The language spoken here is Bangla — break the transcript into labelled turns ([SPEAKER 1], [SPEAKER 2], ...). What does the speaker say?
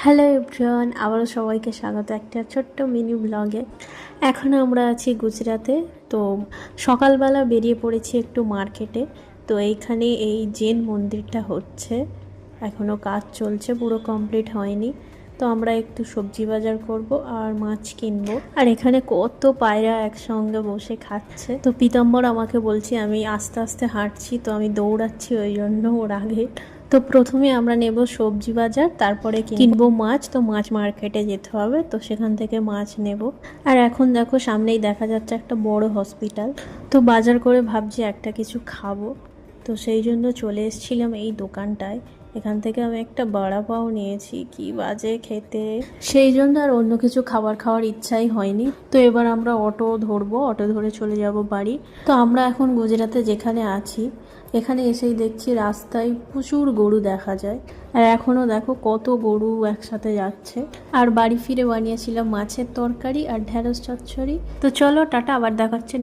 [SPEAKER 1] হ্যালো এভরিওয়ান, আবারও সবাইকে স্বাগত একটা ছোট্ট মিনি ব্লগে। এখন আমরা আছি গুজরাতে। তো সকালবেলা বেরিয়ে পড়েছি একটু মার্কেটে। তো এইখানে এই জৈন মন্দিরটা হচ্ছে, এখনও কাজ চলছে, পুরো কমপ্লিট হয়নি। তো আমরা একটু সবজি বাজার করব আর মাছ কিনবো। আর এখানে কত পায়রা একসঙ্গে বসে খাচ্ছে। তো পীতাম্বর আমাকে বলছি আমি আস্তে আস্তে হাঁটছি, তো আমি দৌড়াচ্ছি, ওই জন্য ওর আগে। তো প্রথমে আমরা নেব সবজি বাজার, তারপরে কিনবো মাছ। তো মাছ মার্কেটে যেতে হবে, তো সেখান থেকে মাছ নেব। আর এখন দেখো সামনেই দেখা যাচ্ছে একটা বড় হসপিটাল। তো বাজার করে ভাবছি একটা কিছু খাবো। তো সেই জন্য চলে এসেছিলাম এই দোকানটায়। এখান থেকে আমি একটা বড়া পাও নিয়েছি, কি বাজে খেতে। সেই জন্য আর অন্য কিছু খাওয়ার ইচ্ছাই হয়নি। তো এবার আমরা অটো ধরবো, অটো ধরে চলে যাব বাড়ি। তো আমরা এখন গুজরাতে যেখানে আছি, এখানে এসেই দেখছি রাস্তায় প্রচুর গরু দেখা যায়। আর এখনও দেখো কত গরু একসাথে যাচ্ছে। আর বাড়ি ফিরে বানিয়েছিলাম মাছের তরকারি আর ঢ্যাঁড়স চচ্চড়ি। তো চলো টাটা, আবার দেখাচ্ছে।